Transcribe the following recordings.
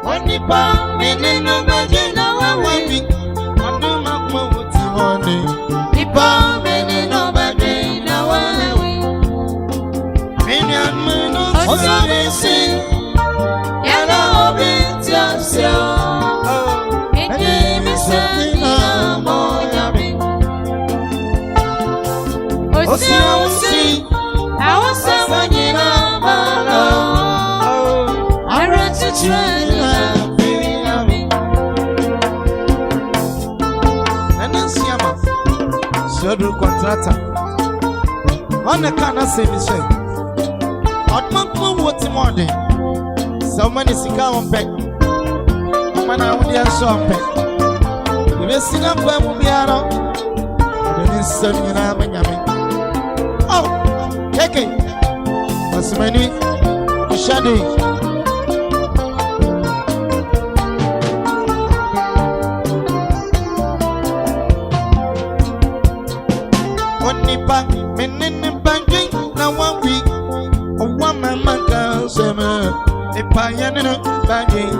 Onipa menino bagina wawi Anduma mwuti wone Nipa menino bagina wawi Minyan meno osabisi Yana obiti asya Eke misakina monyami Osia usi Awasa wanyina malo Arati chwela Shodu contractor. On the canna say me say. Otman what's morning. So many sika on pet. Man, I would have shown pet. The best thing I'm going to be out of the instant you know, Benjamin. Oh, take it. What's many? Shadow. Menene banking na one week. A woman man can say me. If I am in a banking,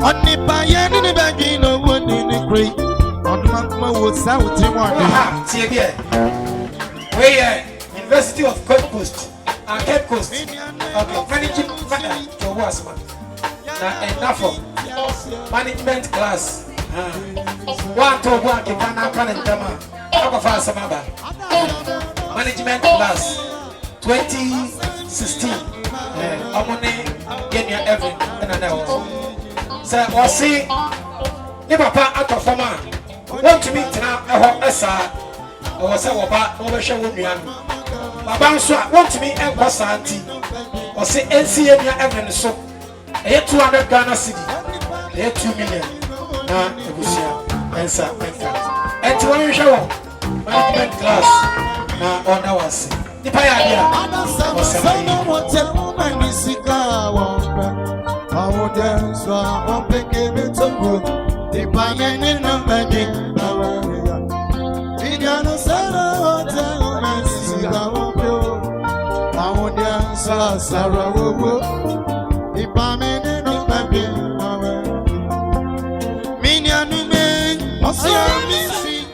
only by any banking, no one in the creek. On my woods out in one. See again. We University of Cape Coast. Cape Coast. Okay, managing to Obuasi. Enough of management class. One to one, you can't come. Management class 2016. I'm on every so I see if papa out of former want to meet now. I was over show me. My bounce want to meet a boss auntie or say NCA every so. I had 200 Ghana city. They had 2 million. Answer. And to one show. Management class on our see. The pioneer was saying, "What a woman is it? How dance on picking it so good. The pioneer no magic. Indiana Sarah, what a woman is it? How dance Sarah, the pioneer no magic. Minianu me, what's your missing?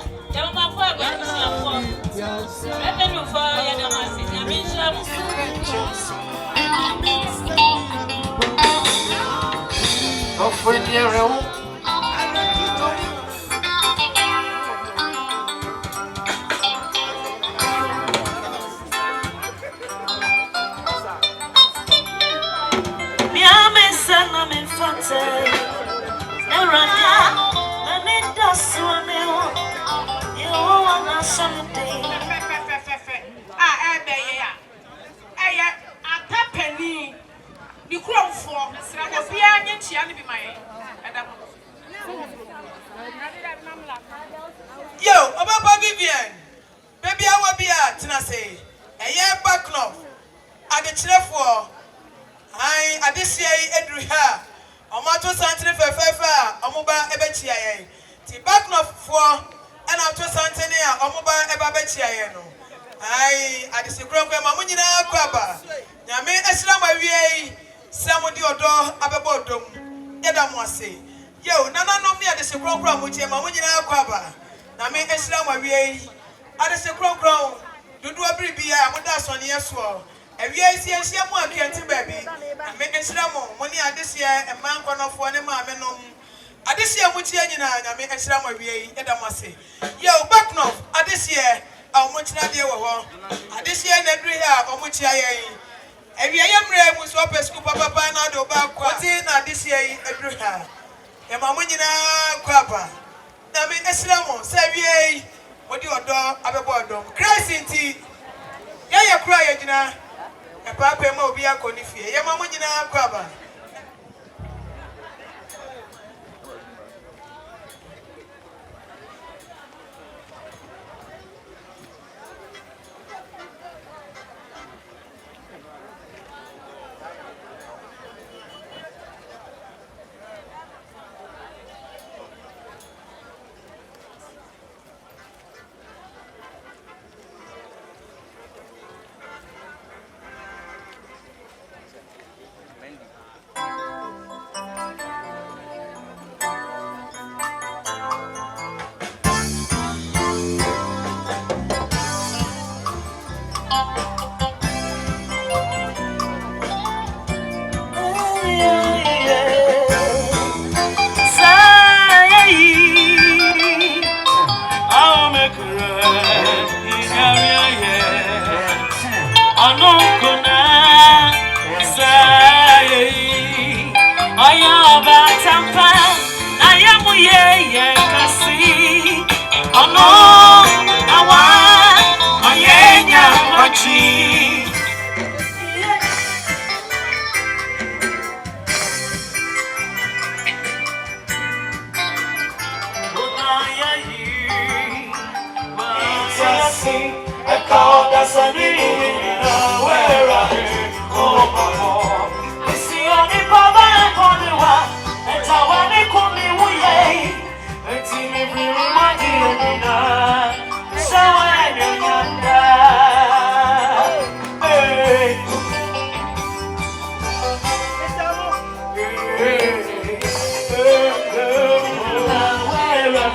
Yo, Ababa Vivian, baby, I will be at Tennessee. A year back now, I get for I this year, Edriha, Omato Santini Fefa, Omuba Ebetia, back now for and after Santania, Omuba Ebabetia. I disagree with Mamunina Baba. Yame Eslam Away, Samudi Odo, Ababodum, Edamwase. Yo, Nana no me at the Secron Crown, which Mamunina Baba. Name Eslam Away, at the Secron Crown, do a brief beer, Mudas on Yeswell. And we see a Siamu can't baby. I make Eslamo, money at this year, and man one of one mamma. At this year, which year, I make Eslam Away, Edamwase. Yo, back now, at this year. How much na dear wo this year na every year how much ya yin e wi ayamre mu so pesku papa na do ba kwa na this year every year e ma mo nyina kwa pa na me islamu say wi odi odo abebo odo Christ nti ya kura ya gina e papa ma obi akoni fie ye ma mo nyina kwa ba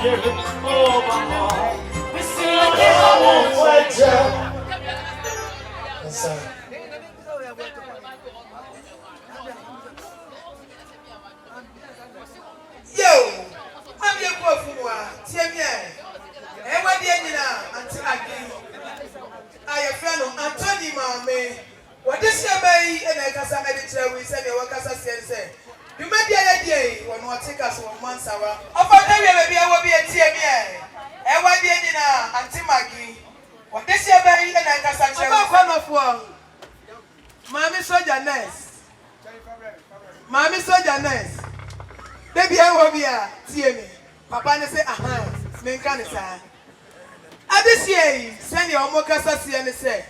I'm your poor fool. Tiemia. And what the end until I friend Anthony Mame. What is your bay and I can some editor we send your workers say. You made the idea when we take us 1 month hour. Of a day, maybe I will be a TMA. And what the end until Maggie. What is your bay and I can such a one of one. Mammy soldier nurse. Mammy soldier nurse. Baby, I will be a TMA. Papa say, aha, men can say. At this year, send your mocasa and say,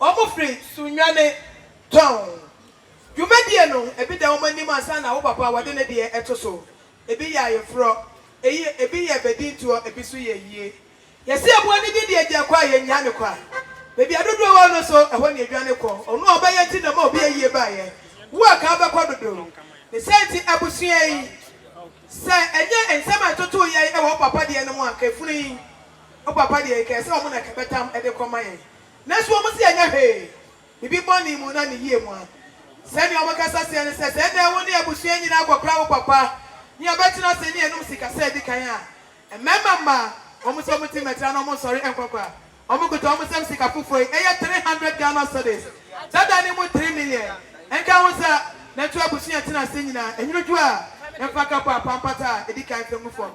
Omo free, Sunyane, town. You may be no, a bit of money, my son, our papa, what in a dear etoso. A be a fro, a be a bedin to a piece a year. Yes, I wanted the idea quiet in Yanaqua. Maybe I don't know also a 1 year Yanaqua, or no, by a tin of more be a year by. Work out the quadruple. The Santi Abusier say, and some I told you, I want papa the animal, free. O papa de ke se o mo na ke betam e de komaye na so o mo se anya he bibi boni mu na ne yie mu a se ne o mo kasa se ne se na wo ne abusua nyina akokra wo papa ni abetina se ne enum sika se di kan a emema o mo so mo ti metra no mo sorry enkokwa o mo guto o mo sem sika fufoi e ye 300 Ghana cedis dada ni mu 3 million enka wo sa na tu abusua tina se nyina enyuju a enfa ka papa pata e di kan fe mu fo.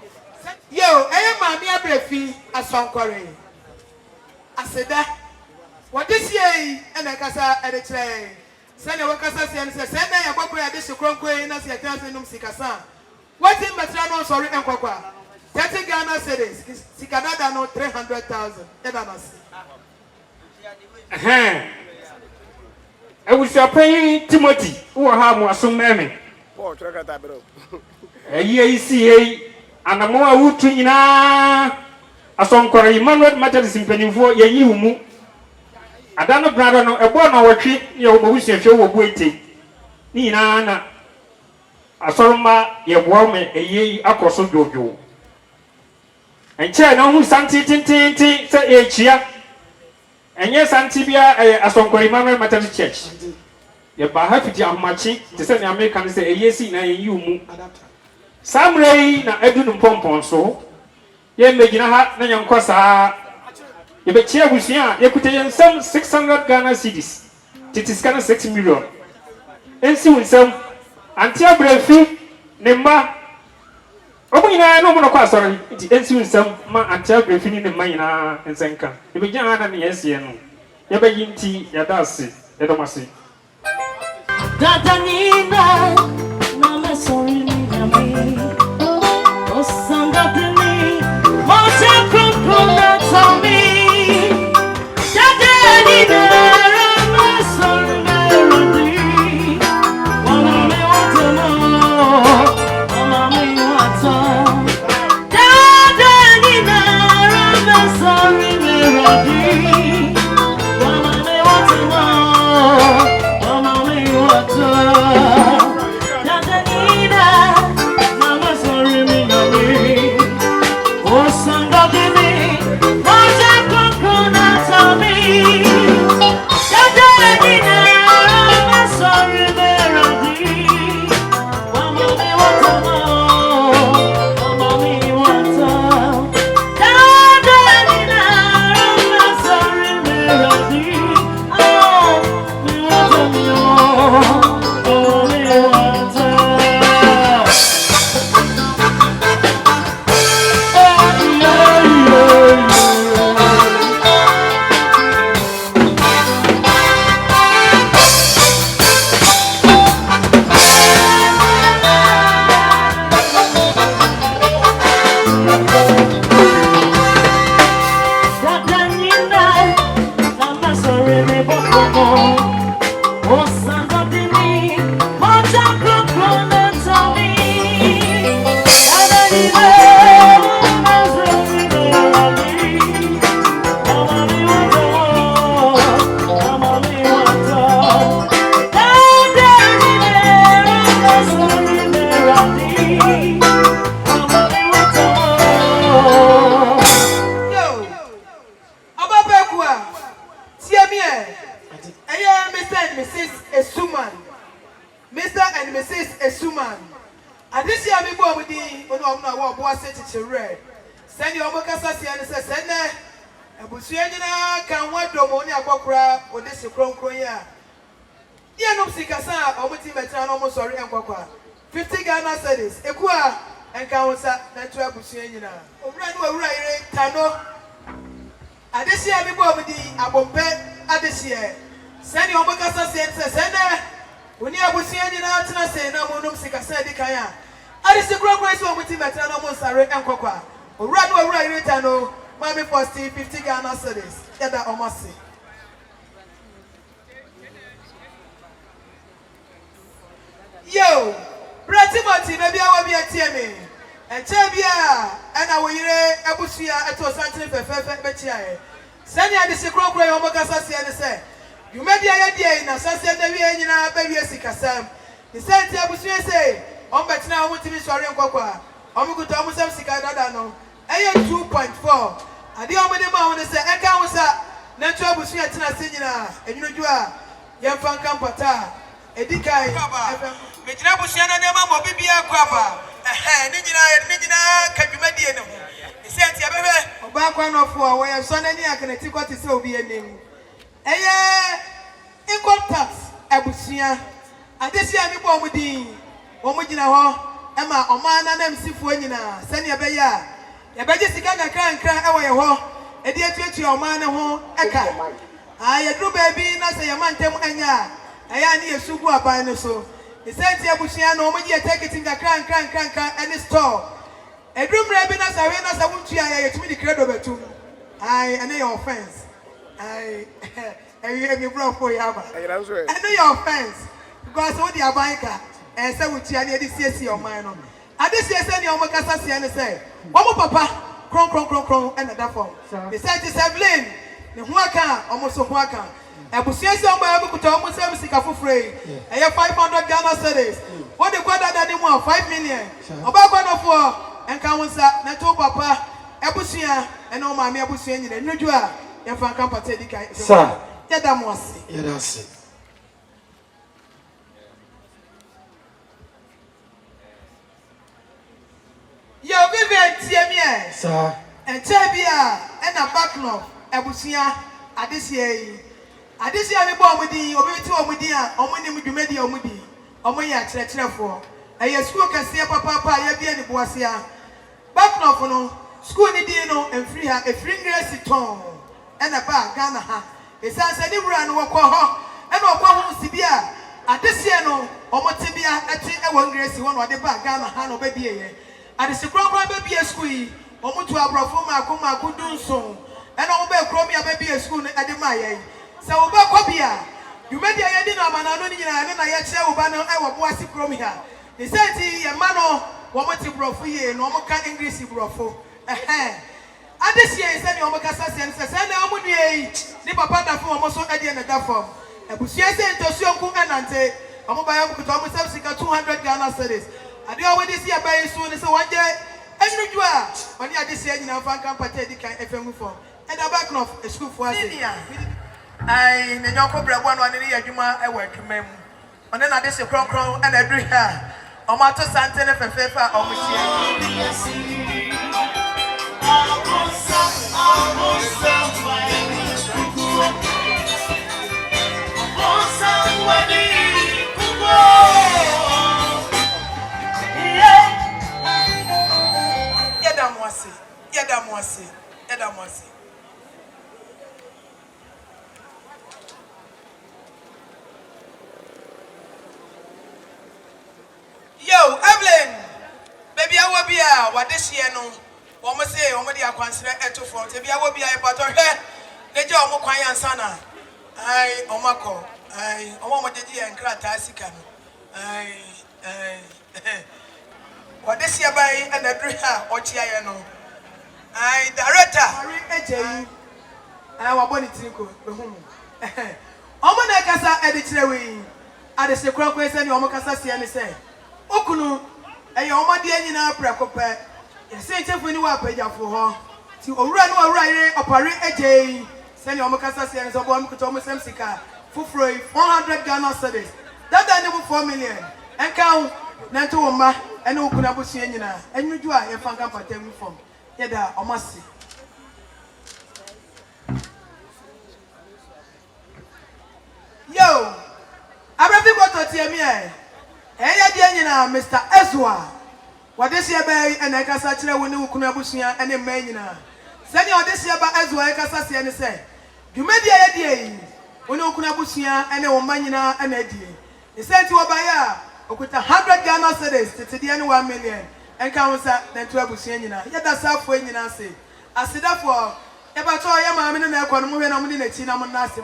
Yo, I am my breathing as some quarry. I said that. What this year, and I casa at the train. Send your workers and say, send I walk where this cronquay and as your cousin Sikasa. What in Matrano, sorry, and Quaqua? 30 Ghana cedis, Sikada no 300,000. I was paying Timothy, who are more so many. Poor Tractor, bro. A year, see. And a more wood to ina a song for Emmanuel matters in penny for ye you mu. I don't know, brother, no, a born our tree, your wish if you were waiting. Nina, a sorma, ye woman, a ye across dojo. And China, who santi tintin, say a chia. And yes, Antibia, a song for Emmanuel matters church. Ye by happy to have matching to send the Americans say a yes, in a you mu. Some ray na edun pompon so ye megina ha na yankwa saa ye be chia busia ye kutayen some 600 Ghana cedis titiskana 6 million ensi winsam anti abrefi ne ma omunyina no mo no kwa sorry ensi winsam ma anti abrefi ni ne ma nyina ensenka ye be gyan na ne yesie no ye be yinti ya dase ye domase Dadanina mama sorry me oh sanga me moja kumkuna tami Dadanina mama sorry me mama me watano mama me watano Dadanina mama sorry me mama me watano mama me watano Esuman. Mr. and Mrs. Esuman. And this year, we go with the Obuasi to red. Send your Mokasasi and send a Busiana can want Domonia Bokra or this Kronkroya. Yanum Sikasa, or with him at almost sorry and Bokra. 50 Ghana studies, Equa and Kawansa, Natua Busiana. Right, Tano. And this year, we go with the Abombe at this year. Send your Mokasasi and send when you are Busiana, say no more Sikasa de Kaya. I just grow grace with him at almost sorry and Coqua. Right, Tano. Mommy for Steve 50 Ghana studies. Yada Obuasi. Yo, Bratimati, maybe I will be a TMA. And Chabia, and I will hear Abusia at Osantin Fefe. Send you the Secret Gray Omagasi and say, you may be a idea in a Sassia Davina, baby Sikasam. He said to Abusia say, on but now I want to be sorry and Coqua. Omuku Thomas Sikadano. 2.4. I the only man say, I can't say, Natural Busia Tina, and you know, young fan campata, a decay. Mijina Busiana never will be a crabber. Nijina can be median. He said, Yabe, back one of four, where son any I can take what is so be a name. Income tax, Abusia. And this year, we born with the Omujina, Emma, Omana, and Sifuina, Sanya Beya. Ya beje sika nkran ewo ye ho e de atuatu o man ne ho eka ya dru baby na se ya mantem anya ya ne yesugu aban ne so e senti abusia na o mji take it nkran any store e dru mra bi na sa we na sa wuntu ya yetumi di credo betum ene your offense e mi bro for ya ba ene your offense because what the abanka e se wutu ya ne di siesie o man no ade siesie ne o makasa sie ne say Omo papa, kron, and that form. They said to Evelyn, the Huaka, almost a Huaka. Abusia somewhere to almost 7 for free. I have 500 Ghana studies. What the quarter that they want 5 million. About 1 of 4 and Kawansa, Nato Papa, Abusia, and all my Abusia, and Nujua, and Franka Patedica. Sir, Yadamosi. Yadasi. Yo, Vivian, TMA, Sir, and Tabia, and a backnop, Abusia, Adisia. Adisia, the bomb with the Obito Omudia, Omuni Mudi, Omudi, Omoya, Tretrefo. A school can see Papa, Yabi and Obuasi. Backnop, no, school in Dino, and free her a free grassy tone, and a bar, Ghana. It sounds a new run, walk and Okwahon Sibia. Adisia, no, Omotibia, at a one grassy one, or the bar, Ghana, Hano, baby. And the secret baby a squee, Omutu Abrafoma, Kuma, Kudunson, and Obe Chromia baby a school at the Maya. So, Obakobia, you made the idea of an anonymous and I had said, Obano, I was Chromia. He said, a mano, Womati Brofi, no more English Brofo. And this year, send your Macasas and send the Omuni, the Papa for almost at the end of that form. And Busia sent to Sioku and Ante, Omobayam could almost have 200 Ghana studies. I do already see a very soon, so one day, and you are when you are this year in our fan campaign, FM form. And a back of a school for us. I know Cobra 1 year, you might work, ma'am. And then I just a crown and I bring her. Omato Santana for Fefa or Yadamwasi. Yo, Evelyn, baby, I will be what this year no. Woman say, Omadi, I consider it to fall. Maybe I will be a pattern here. The job of Kwayan Sana. I, Omako, I, Omadi and Kratasika. What this year by and the Driha or Chiano. I director. I was born in Tinko. Omonakasa editor. I the secret question Omakasa Siani say. Okunu, and your Omadi in our precope. You say, when you are paid for her. To run or ride or parade a day. Send your Omakasa Siani of 1 Kutomo Semsika. For free 400 Ghana studies. That I never 4 million. And count Nantuoma and Okunabusiana. And you do a funka for 10 from. Yada, or must see. Yo, I ready what to tell me. Hey, Mr. Ezra. What this year, Bay and I can such a window Kunabusia and a manina. Send you this year by Ezra, I can say and say. You made the idea. When Kunabusia and a manina and idea. He said to a buyer, with 100 Ghana cedis to the end 1 million. And counts that then to Abusiana. Yet that's halfway in Nancy. I said, therefore, if I told you, I'm in a corner moving on in a teen, I'm nasty.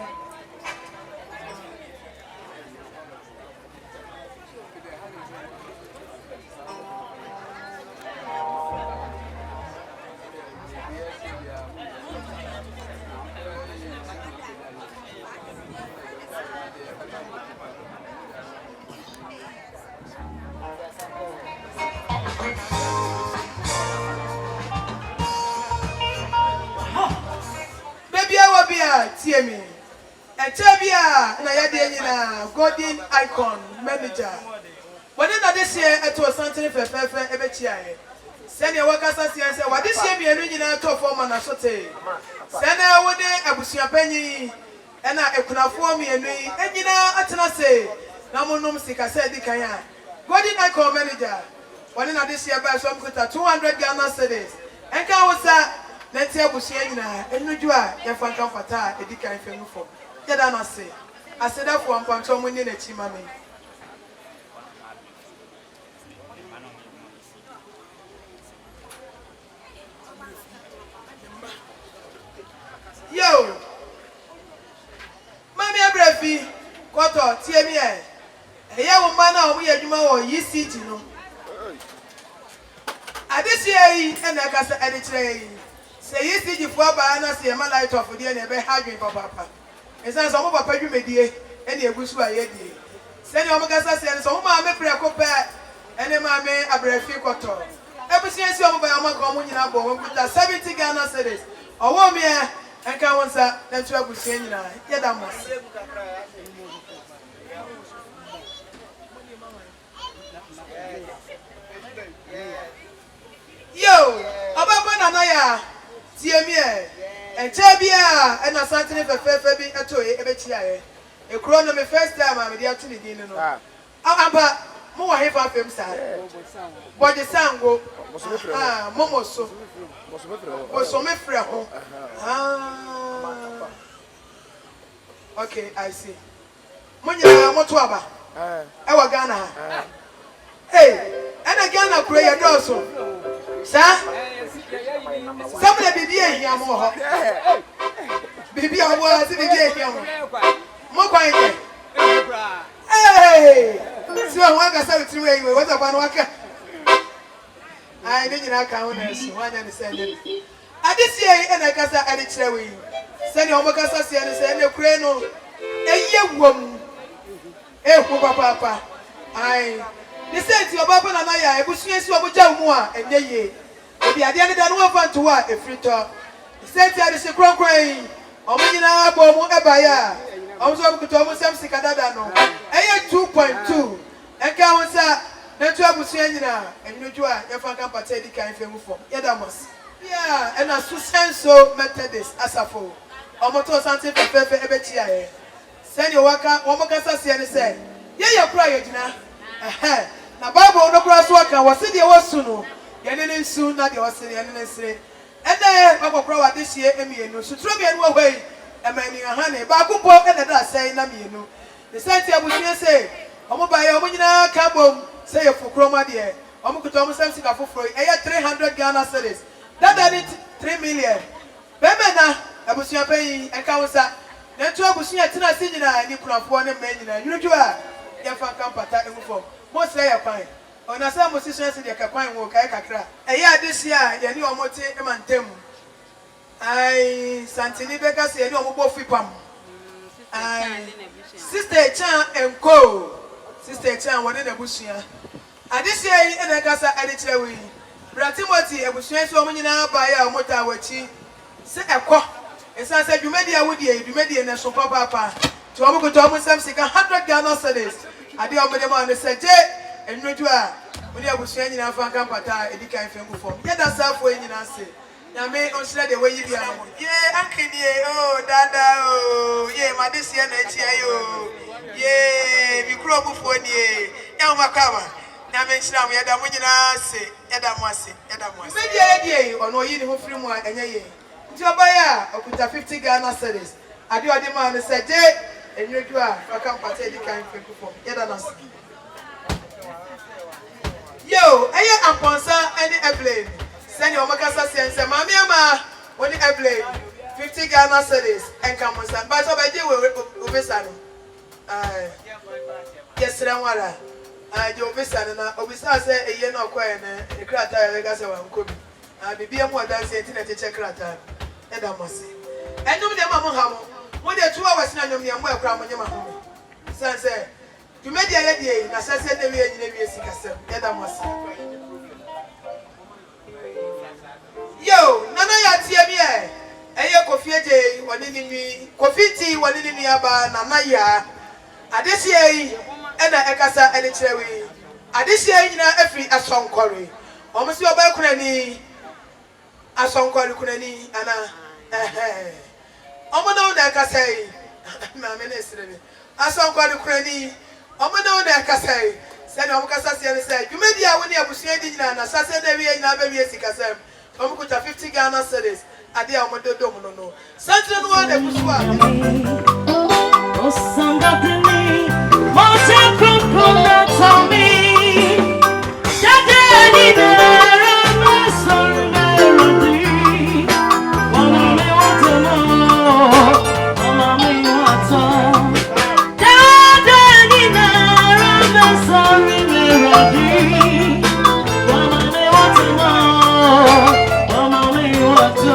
Tear me. And Tabia, and I had golden icon manager. But then this year, I told something for every year. Send your workers and say, what this year be a regional top form and a sote. Send our one day, I was your penny, and I could afford me and you know, I tell say, no sick, I said, the Kaya. Golden icon manager. But then this year, by some good 200 Ghana cedis. And can was that. Let's say Busiana, and you do a fan comforter, a dick I feel for. Yet I say, I said that for 1 point winning a chimney. Yo, Mammy Abrephi, Quarter, TMA. A young man, we are more ye see, you know. I this year, and I can say, editor. Say you see the 4 bananas, the man light of the end, a hard papa. And some of Papa you may be any a bush by a day. Send your Magasa and some mamma pray a copper and a mamma a brave few quarter. Ever since you over my common in our bone, put 70 Ghana cities. Or 1 year and come on, sir, that's what we're saying. Yet I must. Yo, about Banana. TMA and Tabia and a Santini for Fairby at Toy, a chrono me first time I'm the actually dinner. But more have of him, sir. What the sound go, Momoso was so mefra. Okay, I see. Munya Motuaba, our Ghana. Hey, and a Ghana prayer also, sir. Somebody be here more. Baby, I was here. More quiet. Hey, so I want to say to you, what's up, Anokye? I didn't account as one understand it. I did say, and I can't say anything. Send your Mocasa and send your crano. A young woman. Eh, Papa. I. They said to your Papa and I was yes, you have a jamoa and ye. The idea that one fan to a free talk. He said, I is a crown crying. Omina Bomo Ebaya. Also, could almost have Sikadano. I had 2.2. And Kawansa, Natua Busiana, and Nujua, your fan campatetic kind of form. Yadamus. Yeah, and as Susan so Methodist as a fool. Omoto Santi Pepe Ebetia. Send your worker, Omokasa and say, yeah, you're crying now. Now, Bible no cross worker was in the Wasuno. Yanin soon that you was saying, and then Papa Crow this year, and me, no, so throw me away, and many a honey, Bakupo, and that say, Namino. The Santia was say, Omoba, Omina Cabo, say for Chroma dear, Omokutom Samsika for 300 Ghana cedis. That I need 3 million. Bemena, I was your paying, and Kawasa, then 2 was here, Tina Sina, and you could have 1 million. You know, your fan campata and form. Most say a pine. On a some musicians in the Capine work, I cacra. A year this year, you knew a mote emantem. I Santini Becca said, no more fipam. I Sister Chan and Co. Sister Chan, one in the bush here. And this year, in a casa editor, we Bratimoti, a bush, so many now by our motor, which say a quack. And so I said, you made a woody, you made a national papa. To almost 100 Ghana cedis. ade o mede ma no se je enwodu a mo de abusua nyina fa kan pata edikan fengu fom ye da safo nyina se na me on shira de wayi bia no ye ankenie oh dada oh ye ma de sie na echi ayo ye mi kuro bufo ni e ya makawa na me shira mo ye da mo nyina se ye da mo ase me die ono yi ni ho firi mu a enye ye nti obaya okuta 50 Ghana cedis ade ode ma no se je enwodu a fa kan pata edikan fengu fom ye da na se yo aye amponsa any airplane send your makasa sense mami ama woni airplane 50 Ghana cedis and come on san but obaje we obesa no yesra nwara je obesa no na obisa se eye na okoye na krata ya ga se wa nkobi bibia mu odanse enti na teche krata e da mose enum de ma mo ha mo de 2 hours na nyom ne mo ekra mo nyema ho sense you made the idea na sense na we nyina we sikasem e da mose yo nana ya tie mi eye kofi eje woni ni kofi ti woni ni aba nana ya adesi yi ena ekasa ene kirewe adesi yi nyina afri asonkore omo si oba kunani asonkore kunani ana omo na ona ekasa yi ma me na sirebe asonkore kunani omo na ona ekasa yi se na omo kasa se ne se dwumedi a woni abusua di nyina na sase na we nyina ba we sikasem omo kuta 50 Ghana cedis ade a omo dodo mu no santre no wa na kusua Oh, somebody me, what a compliment to me. Daddy, I'm sorry, melody. Mama, me want to know. Mama, me want to. Daddy, I'm sorry, melody. Mama, me want to know. Mama, me want to.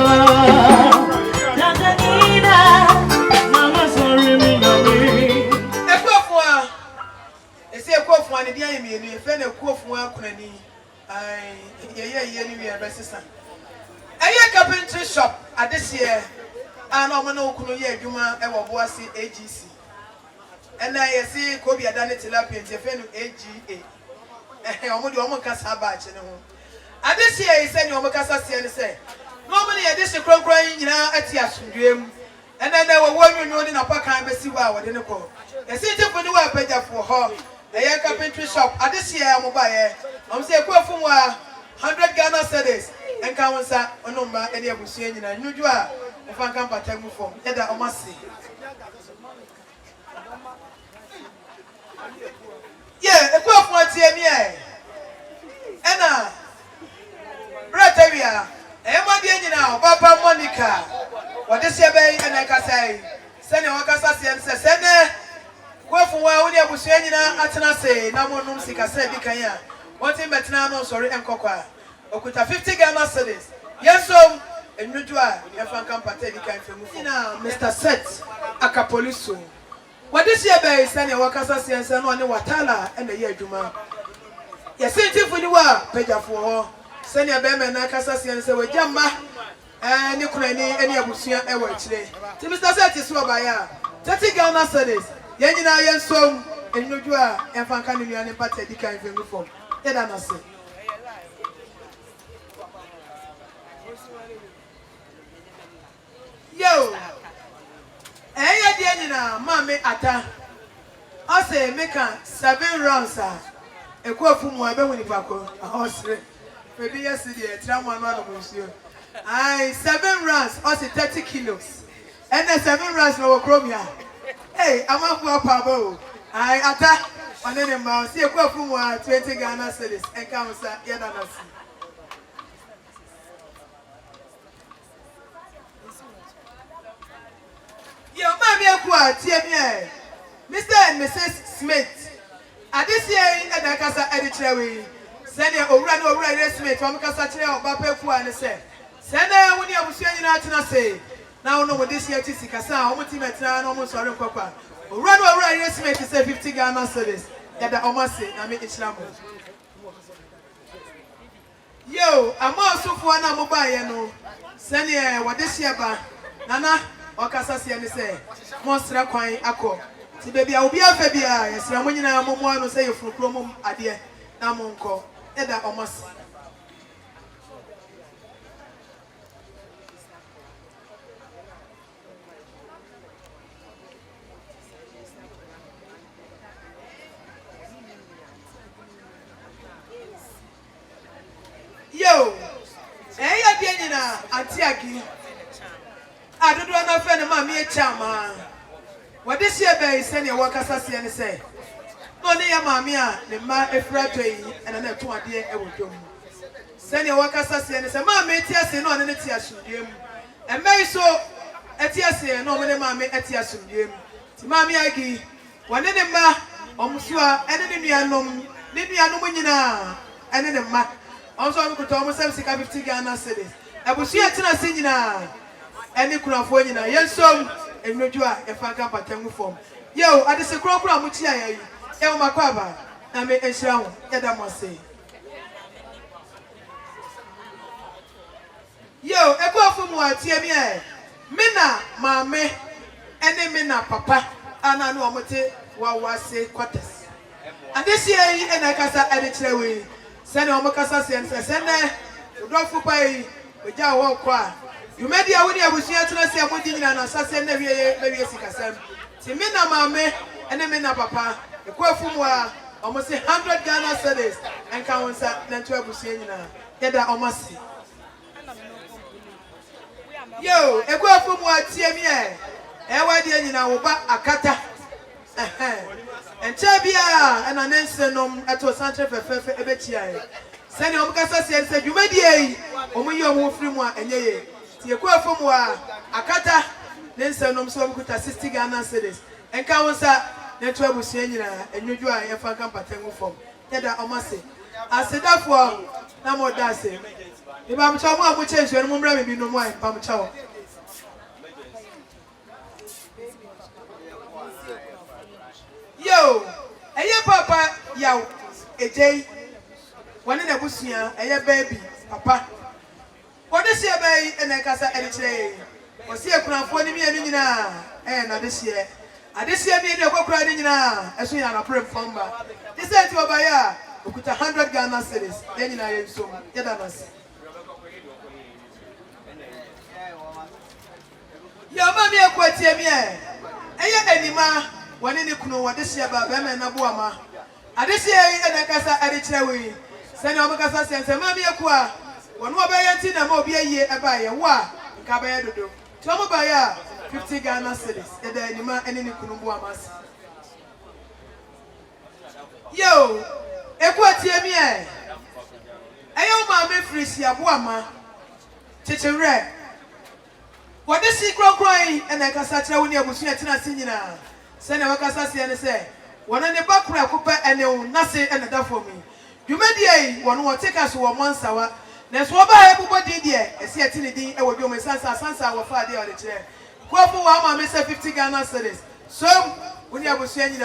Ani dia yemi ni fe na kuofu akunani ai ye ni we abesesa eye carpentry shop adesie ana omo na okunu ye adwuma e wo Obuasi AGC ena ye si ko bi ada ne tilapia nti fe no AGA omo de omo kasa ba ache ne ho adesie yi se ni omo kasa se ne se no omo ne ye de se kronkron nyina ati asundwem ena na wo wonwonwo ni na pakan besi wa wo de ne ko ye si tifu ni wa pagafo ho eye carpentry shop adesi ya mo ba ye am se kwafum wa 100 Ghana cedis enka wonsa onomba ene abusua nyina nwuju a ofa nka mpata mu fom eda omase ye ekwafum atie mi ena bratawia ma die nyina papa Monica wadesi ebe ena kasai sene wakasa se sene kwafu wa woni abusua nyina atena se na monum sika se bi kan ya wonti betena no sorry enkokwa okuta 50 Ghana cedis yesom enwuju a yefa kan pata di kan femu na Mr. Set akapoliso wadisi ebe se ne wakasa se nse no ne watala ena ye adwuma yesintifu ni wa pejafo ho se ne ebe me na kasa se nse wajamba ni kunani eni abusua e wa kire ti Mr. Set so ba ya 30 Ghana cedis yenyina yensom enwuju a yefa kan ni nuane pata di kan femu fom yeda na se yo eye die nyina mame ata ose meka 7 rounds a ekwofu mu abehuni bako ahosre maybe yesterday tramu anu anu musio ai 7 rounds ose 30 kilos and 7 rounds no kromia hey amafu apabo ai ata onene ma si ekwofu mu 20 Ghana cedis enka musa yeda na se yo mami akwa tie mi Mr. and Mrs. Smith adisi eda kasa edichrewe sene owura na owura Smith wa mkasa kire oba pefu ane se sene woni abusua nyina atena se na wono modisi ati sikasa o muti metra na o mo sori nkokwa owura na owura Smith se 50 Ghana cedis yada omase na me ichiramu yo ama osufo na mo ba ye no sene wadisi aba nana okasa se ne se monsra kwan akọ Ti baby, I will be a Fabia. Yes, I'm winning a moment say for promo idea. Namonko, Eda almost. Yo, hey, again, Antiaki. I don't want to offend my chama. What this year, bay, send your workers as you say. Only a mamma, the man a fratry, and another 2 idea I will do. Send your workers as you say, Mamma, tears in on any tears from him. And Mary so a tears here, no many mammy at tears from him. To Mammy Aggie, one in the ma, Omusua, and in the Yanom, Nidianumina, and in the ma. Also, I could almost have 50 Ghana cities. I will see a tenor singing. Any Kunafoina, yes, so, and no joy, if I can't pattern form. Yo, I just a crop from which I am my cover. I make a show, Edda must say. Yo, a go from what, TMA. Mina, mamma, any mina, papa, and I know what was say quarters. And this year, and I can say, edit away. Send on Macassa and send there, drop for pay, with your walk. You made the idea was here to say, I'm waiting and assassin every year, maybe a sick assembly. Timina, mamma, and a mina, papa, the quote from where almost 100 Ghana cities and counts at the 12 Busiana. Yeda almost. Yo, a quote from what TMA, Ewa Diana, Akata. And Chabia and an ensenum at a Santa Fefe Ebetia. Send your Macassa said, you made ye, Omuyo Mufrimwa and ye. You go from where Akata, then Senum so could assist Ghana cities. And Kawasa, then 12 Busiana, and you join a Fankan Patengu from Yeda Omasi. I said that for no more dancing. If I'm Chawa, which is your mum, be no more, Pamchaw. Yo, a year papa, yow, a day, one in a busia, a year baby, papa. What is your bay and a casa editor? Was here for me and this year. I this year made a go crying as we are a prem fumba. This said to a buyer who put 100 Ghana cities, then in I so Yadamas. Your mammy a quite here. A year anima. One in the Kuno, what this year about them and Abuama. I this year and a casa editor. Send your Macassa and Mammy Aqua. One more by a tin and more be a year a buyer. Wa, Caballero. Tom Baya, 50 Ghana cities, and the anima and in the Kunubuamas. Yo, Equatia. I owe my Frisia Buama. Chichen Red. What is he crying and I can such a winner was yet in a singina. Send a Macassa and say, one on the back where I could pay and no nothing and that for me. You made the one who will take us to a month hour. There's one by everybody there. I see a tinny, I will do my son's our father on the chair. Go for 1 Mr. 50 Ghana cities. So, when you have saying,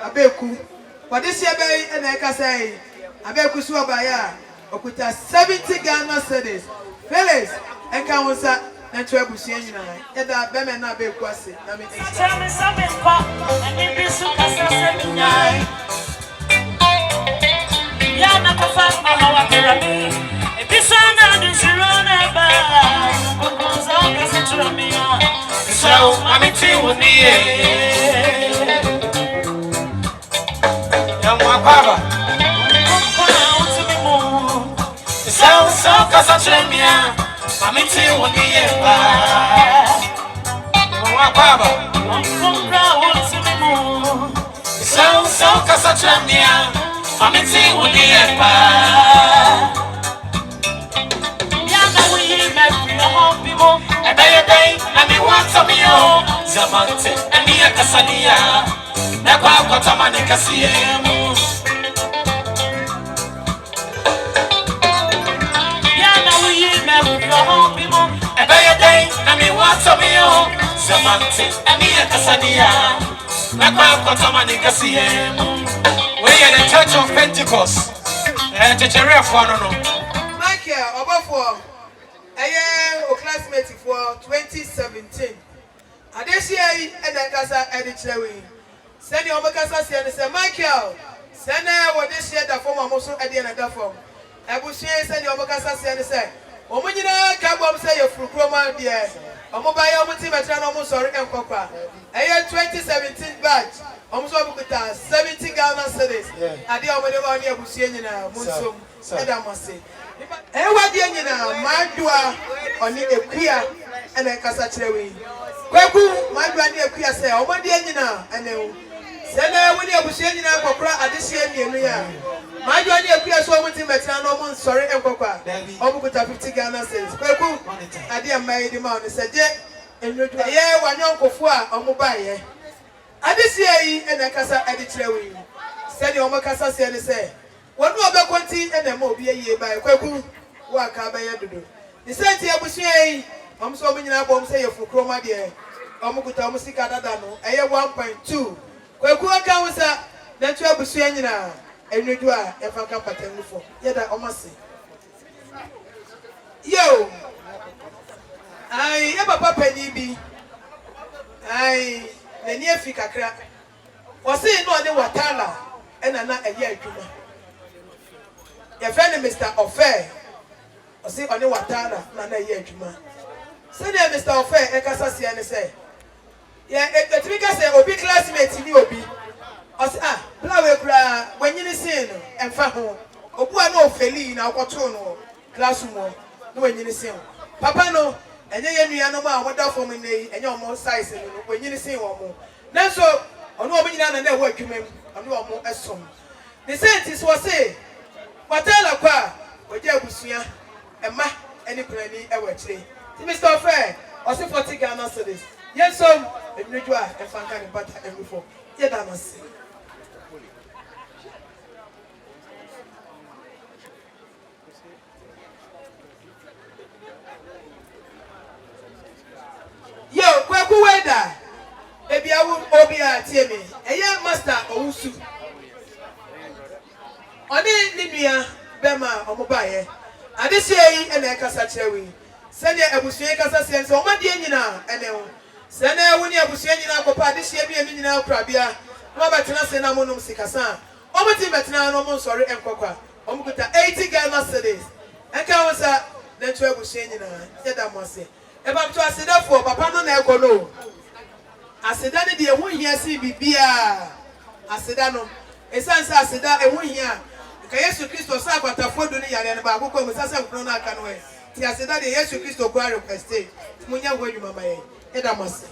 Abeku. But this year, and I can say, Abeku Swabaya, Okuta 70 Ghana cities. Fellas, and Kawansa, and Trabusiana, and that Bemen Abekwasi. Tell me something, and if this is a Yana Kafas, Mahawa Pyramid. If this one is run about, because I'm a century. So, I'm a tea. Baba, sounds so Casatramia, I'm in one year. Baba, sounds so Casatramia, I'm in 1 year. Yana, we met your home people. day, and me want some yo. Zamante, and me a Casania. Never got a man in Cassiamo. Yeah, now we never go home, people. A day, and me want some yo. Zamante, and me a Casania. Never got a man in Cassiamo. We are the Church of Pentecost. And the Church for no. Michael, Obafo, a classmate for 2017. Adesia and the Casa Editlewin. Send your Macassa say, Michael, send what this year the former Mosso at the end of the form. I will say, send your Macassa say, Omunina Cabom say your Frucroma, dear. A mobile team at Ranomo, sorry, and Papa. A year 2017 batch. Almost 70 Ghana cities. I did already on here with Siena, Munsum, Edamasi. And what the engine my dua on the queer and a Cassatrewi. Kwaku, my granny queer say, oh, what the engine and then send when you was sending out for at this year. My granny queer so much in Metano, sorry, and Papa. Almost 50 Ghana cities. Kwaku, I did marry the man and said, and you yeah, one young Kofua or mobile. I this year and a Casa Editlewin. Send your Macassa say, one more back 20 and a more be a year by Kwaku. What can I do? The same here was saying, I'm so many albums say for Chroma dear. Omukuta Musika Dadano, a year 1.2. Kwaku accounts that 12 Busiana and you do a Faka pattern before. Yet I almost say. Yo, I ever papa be. I. The near fika crack was saying no, they were Tala and a year. Your friend Mr. Offair was saying on the Watana, and a year. Say, Mr. Offair, and Cassasi and say, yeah, the Trigger say, Obi classmates in Obi. I say, Blower, when you listen and Faho, Obuano Feli, now what classroom, no, when you listen. Papa no. And then you know what for me, and you're more size when you see one more. Now, so I know when you and they work you, I know more as some. The sentence was say, what tell a qua, what you was here, and ma, any planning ever today. Mr. Fair, or say 40 Ghana cities. Yes, so, and you are a fan kind of butter and before. Yet I must say. Yo, Kwaku Weda, baby, I will Obia Timmy, a young master Owusu. On the Libya, Bema, or Mobile, and this year, and a Cassachewi. Send your Abusia Cassasian, so my dear, and then send her when you have Busiana, Papa, this year, be a minute now, Prabia, Robert Nasena Monum Sikasa, Omati Betana, sorry, and Coca, Omukuta 80 Ghana cities, and Kawasa, then 12 Busiana, yet I must say. About to ask that for Papa no Nekono. I said that the one here see Bibia. I said that no. A son says that a one here. Yesu Christo Sabata for Dunia and Babuko was a Prona Canway. He has said that the Yesu Christo Guaro Estate. Munya, where you mamma, and I must say.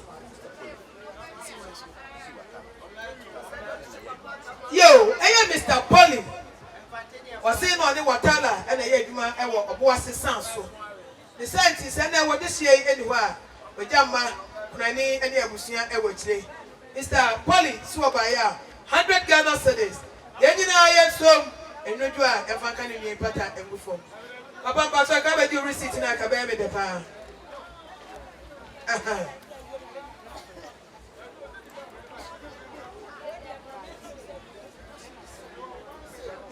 Yo, I am Mr. Polly. Was saying on the Watala and a Yeduma and Obuasi Sanso. The scientists and I were this year anywhere. With Jamma, Granny, and Yabusia, Ewoche. Mr. Polly, Swabaya, 100 Ghana cities. The engineer, I am and no do I ever can in pattern and before. Papa, I can't do receipt in a cabin the power.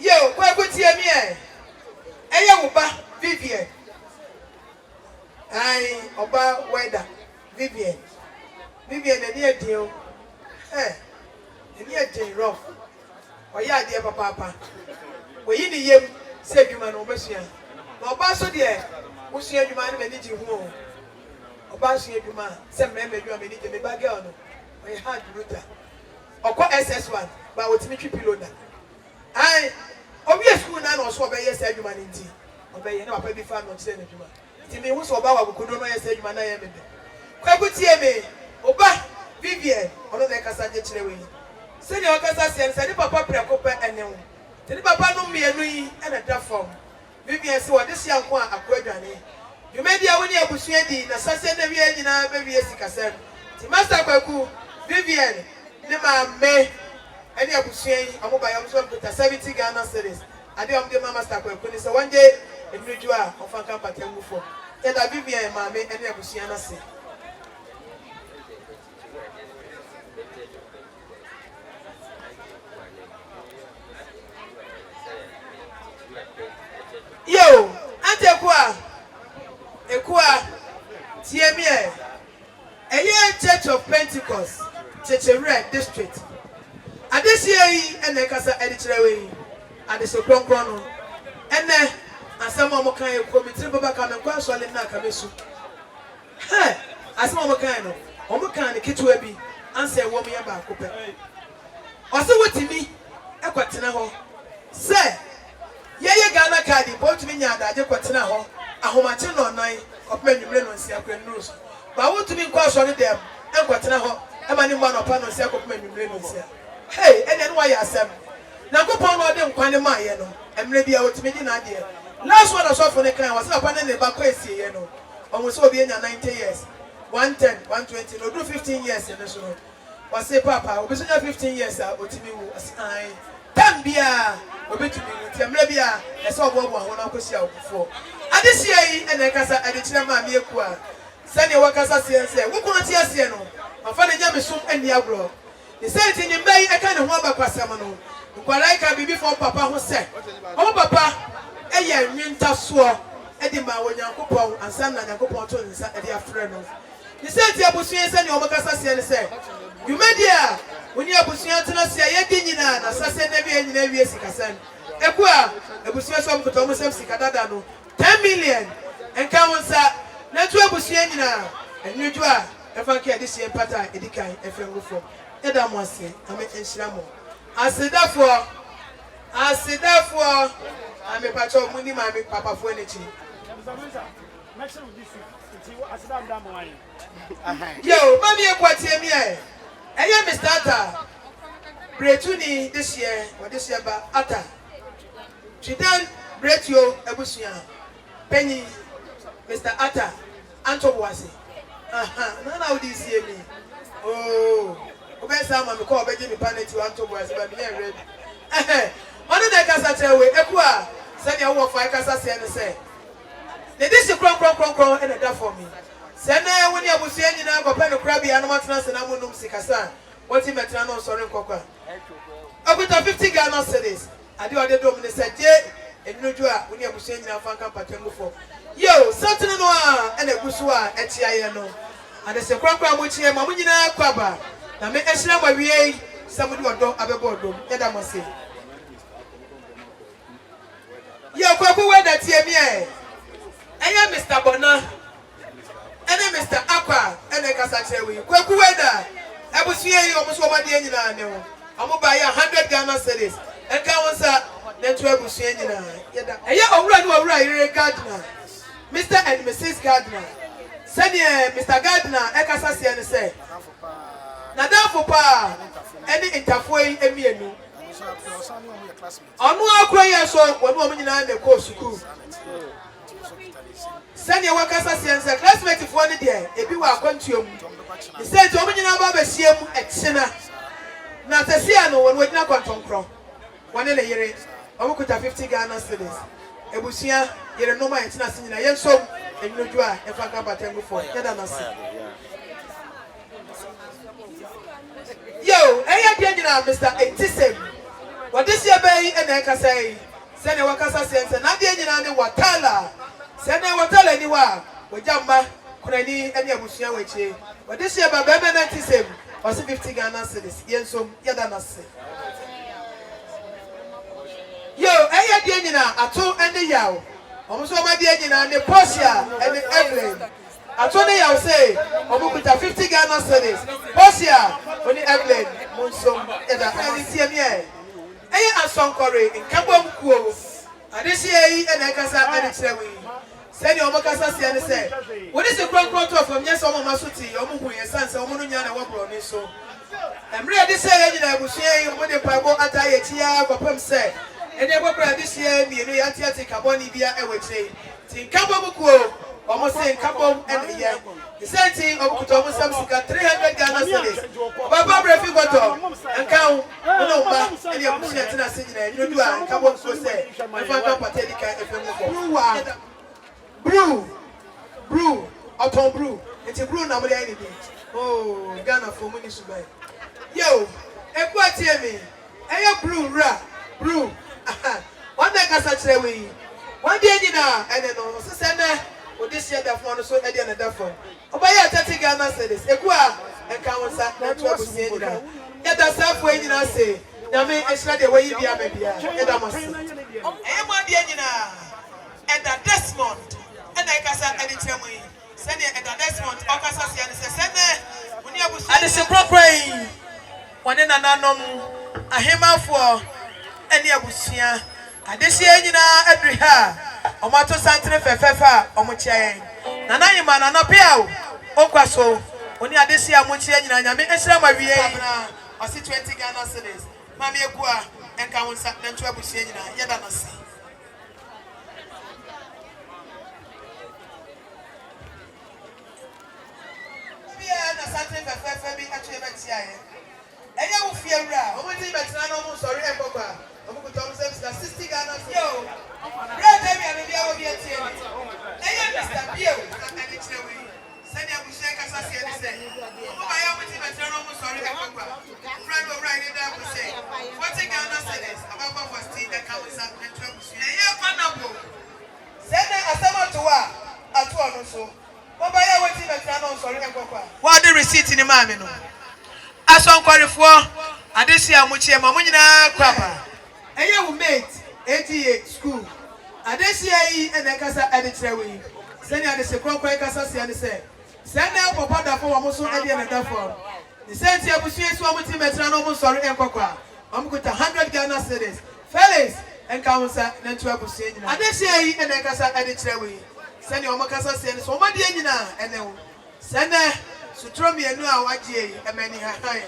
Yo, where could you me? Ayoba, Vivian. I Oba Weather, Vivian, the near deal. The near deal rough. Or ya, dear Papa. We in the year, save you man, Obasia. No, Basso, dear, who see you man, and you home. Obasia, you man, some member you are meeting the bagel. My heart, Ruta. Or call SS1, but with me, Piloda. I, obvious school now, or so by yes, you man in tea. Obey, no, I be found on Senate. Timmy was about who could not say you man. I am. Kwaku me, Oba, Vivian, one of the Cassandra. Send your Cassandra, send Papa Precopa and no. Tell Papa no me and a draft form. Vivian saw this young one a quadrant. You made the only opportunity, the Sassan Vivian, baby, yes, Cassam. The Master Kwaku, Vivian, Nema May, any opportunity, I'm by himself with a 70 Ghana series. I don't give my Master Kwaku, so one day, if you are of a company for. Yet I Vivian, mammy, any opportunity. Yo, Ante Ekwa, TMA, a year Church of Pentecost, Church Red District. And this year, and the Casa Editor, and the Sokron Chrono, and then, and some more kind of committee back on the Quaswell in Nakamisu. Hey, as more kind of Omokan, Kitwebi, answer woman about Cooper. Also, what to me, Equatinaho, say. Yeye Ghana Cardi, both me and I just got now. A homatin on night of many millions of news. But I want to be quite sorry them, and got now. A man in one upon a circle of many millions here. Hey, and then why I said, now go upon all them quite a mile, and maybe I would make an idea. Last one I saw for the kind was up on the Bakwesi, almost over 90 years. 110, 120, no, do 15 years in this room. Was say, Papa, we 15 years out, what to me was I. Tambia, we to me with Yamlebia, as all one I could see out before. And this year, and I casa at the Chinaman Yakua. Send your workers as you say, we couldn't hear Siano. My father Yamisum and Diablo. He said in the May, I can't walk back Samano. But I can be before Papa who said, oh, Papa, a year winter swore, Edima when Yankopon and San Yankopon at their friend. He said, Yabusi and your workers as you say, you made here. When you are pushing out to us, I didn't know, assassin every Navy Sikasan. Equa, a Busia some to Thomas Sikadano, 10 million, and come on, sir, not to a Busiana, and you do if I care this year, Pata, Edikai, if you go for Edamasi, I make Enshamo. I said therefore, I'm a patch of money, my big papa for anything. Yo, Mammy, what's here? I am Mr. Atta. Bretuni this year, or this year, but Atta. She done Bretio Ebusia. Penny, Mr. Atta, Obuasi. None of these hear me. Oh, Obesa, I'm called Benjamin Panet to Obuasi, but me read. One of the Cassataway, Equa, send your work for Cassasi and say, the district cron and a duff for me. Send when you will see any number of crabby animals and amunum Sikasa. What he met no sorry coca. I put 50 Ghana cities. I do other dominant said, Jay, and Nujua, when you will see any Fanka Patango for. Yo, Satan Noir and a Busua at Tiano. And there's a crocra which here, Mamina Quaba. Now make a slam by VA, somebody will do a boardroom. Yet I must say. Yo, Quaku, where that TMA. I am Mr. Bonner. And then Mr. Aqua, and the Casachewi. Kwaku weather. I was here almost over the engine. I'm going to buy 100 Ghana cities. And come on, sir. Then 12 was saying, yeah, alright, Gardner. Mr. and Mrs. Gardner. Send Mr. Gardner, Ekasasi, and say, Nada for pa, any interfering Emienu. I'm not crying so when woman in the course school. Send your workers as a classmate for the day, if you are going to. He said, Omina Baba Siam at Sena. Not a Siano, one would not control crown. 1 in a year, I will put 50 Ghana cities. Ebusia, you're no man, it's nothing in a young soul, and you do if I come back and before. Yo, I am now, Mr. 87. What this year, Bay and I can say, send your workers as and not the engine Watala. Send I will tell anyone, with Jamba, could I need any of Busia which ye. But this year, by 97 or 50 Ghana cities, yes, so Yadamasi. Yo, I had Yanina, a two and the Yao. Almost over the Yanina and the Portia and the Evelyn. I told you, I'll say, Obukuta 50 Ghana cities. Portia, when the Evelyn, Monson, and the TMA. I am Son Corey in Kabom Kuo. And this year, and I can say, send your Mocasa and say, what is the crown quarter from yes, Omo Masuti, Omu, and Sans, Omunia, and Wabro, so. I'm ready to say, I will share when the Pabo Ataya, Papa said, and they were this year, the Atiatic Caboni via Eway. Think Kababuko, almost saying couple and a year. The same thing of Kutomo Samsika 300 Ghana cedis. Baba Brefi Bottom and count no and your Mushatina Sydney, you do a couple of say, my father Patetica FM. Brew, autumn brew. It's a brew number anything. Oh, Ghana for money to buy. Yo, and what hear me? Hey, brew, brew. One day, I said, one day, and then on Sunday, or this year, that one, so at the end of that phone. Oh, by your 30 Ghana says, Equa, and Kawansa, not to say it. Yet that's halfway in us say, Yame, I said the way you be a baby. And I must say, I am one day, and that Desmond, and I can say, and it's a way. Send it at the Desmond, Okasa, and send it when you have a separate one in another. A hema for any abusia. Adesia nyina adriha. Omato santre fefefa omuchie. Nana yima na pia okwaso. Oni adesia muchie nyina nyame ehira mawie na osi 20 Ghana cedis. Mami ekua enka wonsa nto abusia nyina yeda na si. Bia na santre fefefa bi atwe betia ye. Enya wo fiewra, o mo ti betina no mo sorry e kokwa. O mo kuta o se 60 Ghana yo. Bread e bia me bia wo bia tie ni. Enya Mr. Bio, ani chrewe. Send ya bushia kasa se ni se. O mo ba ya mo ti betina no mo sorry e kokwa. Friend o right there go say. 40 Ghana cedis, ababa for still the council and 12 bushia. Enya panabo. Send asama to wa, atu ono so. Mo ba ya wo ti betina no sorry e kokwa. What the receipt ni ma me no. Ason kwarefo adesia muchie ma munyina kwapa eye wo mate ATA school adesia yi ene kasa adetrewe sani adese kronkron kasa se ane se sani papa da fo wo mo so ade na da fo the senti abusue so mo ti metra no mo sori enkokwa am kuta 100 Ghana cedis Felix enka wonsa na ntu abusue nyina adesia yi ene kasa adetrewe sani o mo kasa se ane so mo de nyina ene wo sani Sutromi enu a wagie emani hahan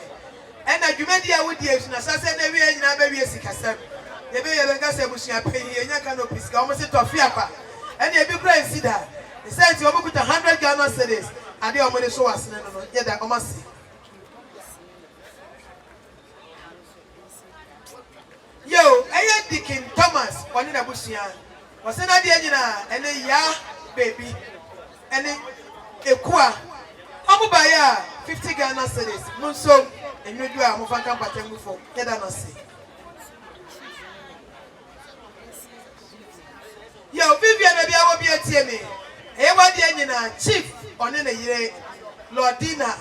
ena dwumadi a wodi esu na sase na wi anyina ba wi esikasam ye be ye benga se busua panyi enya ka no pisika o mo se tofi apa ena e bi kura nsida the sent o mo kuta 100 Ghana cedis ade o mo de so wasene no ye da o ma se yo eye Dikin Thomas oni na busua wasena de anyina ene ya baby ene ekua Amubaya 50 Ghana cedis. Munso enyodu a mufaka mpatengu fo. Yeda no se. Yo Vivian na bia wo bia tie me. E wadi anyina chief one na yire Lordina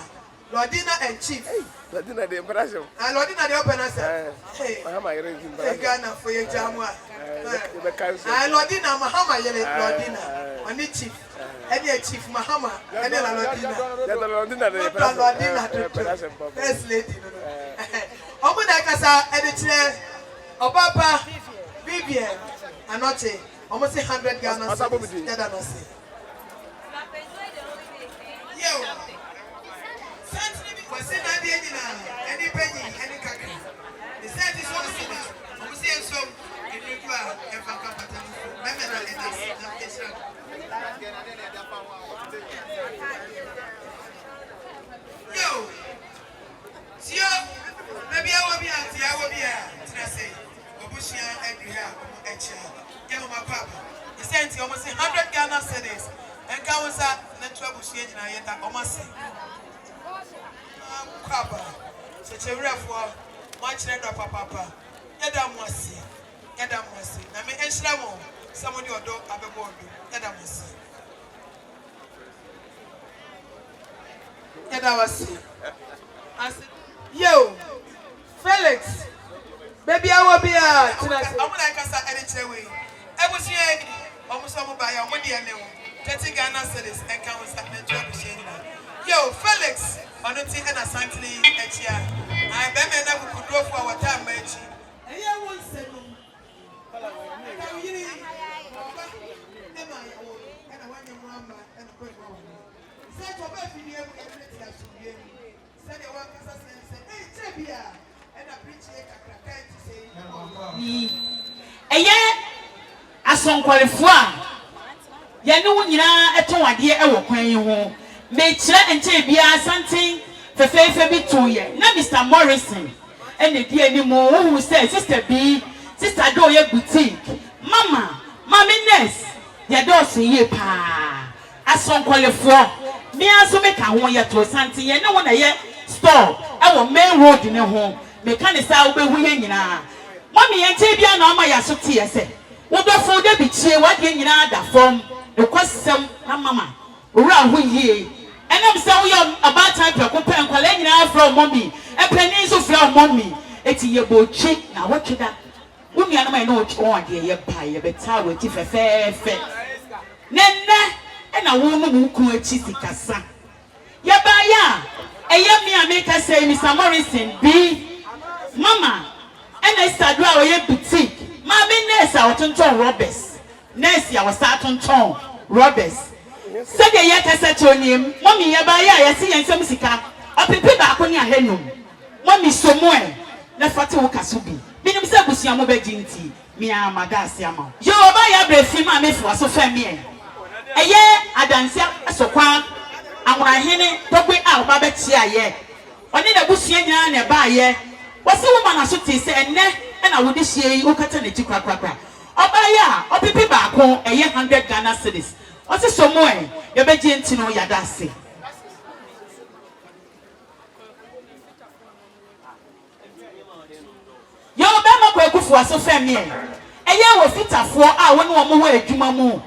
and chief. Lordina de impression. Lordina de open hey. Mahama yire impression. Ghana for ye jamu a. Lordina Mahama yire Lordina. Oni chief. Any chief Mahama, any Lordina first lady. Omuda kasa editre Obapa Vivian Anokye almost 100 Ghana cedis. Yo, was it not any penny, any country? The set is all seen. We see some in the crowd and yo, Tio, maybe I will be at I say, Obuasi and Echa, give my papa. He sent almost 100 Ghana cedis and Kawansa, and trouble she and I yet almost Papa, such a rare for much red of papa. Yadam was see, Yadam was see. I mean, Enslamo, someone your dog have a board, Yadam was see. Yadam was see. I said, yo, Felix, baby, I will be a I'm going to cast any way. I was here almost some by your money and 30 Ghana cedis and count with yo, Felix, on the thing and a sanctity each year. I remember we could go for our time, Maggie. And I won't say no. Eye ason kwalifua ye no nyina eton ade e wo kwan yi ho me kire enche bia something fefefe bi to ye na Mr. Morrison ene die ni mo who say sister B sister do ye boutique mama mami nurse ye do so ye pa asonkwalefo me aso me ka ho ye to something ye ne wo na ye store e wo main road ne ho me ka ne sa wo be hu ye nyina mami enche bia na ma ya so tie ye se wo do fo de bi chie wa de nyina da form e kwasem na mama owura ho yie enam se wo ye about time pe ko pe nkwale nyina from mommy e pani so from mommy eti ye bochi na wotweda wo nua na mai na won de ye pa ye beta wo ti fefefe nenne e na wo no mu ku achi sikasa ye ba ya eye mi ameka say Mr. Morrison B mama e na stadua wo ye boutique ma me nurse a wotonton robbers nurse ya wo sa tonton robbers se de ye kasa chonim mommy ye ba ya ye si ye nsem sika opipi ba ko ni ahenum mommy somoe na fati wo kasubi minim se busia mo be ginti mi amada asiama yo ba ya brefi ma me fo so fami eye adansia asokwa amurahene togbe a ba be tia ye oni na busia nyina na ba ye wose wo ma na so ti se enne na wo de hie yi wo kata na tikwa kwakwa oba ya opipi ba ko eye 100 Ghana cedis wose somoe ye be ginti no ya dase yo be ma ko ekufu aso fami eye wo fitafo a wo ne wo mo adwuma mu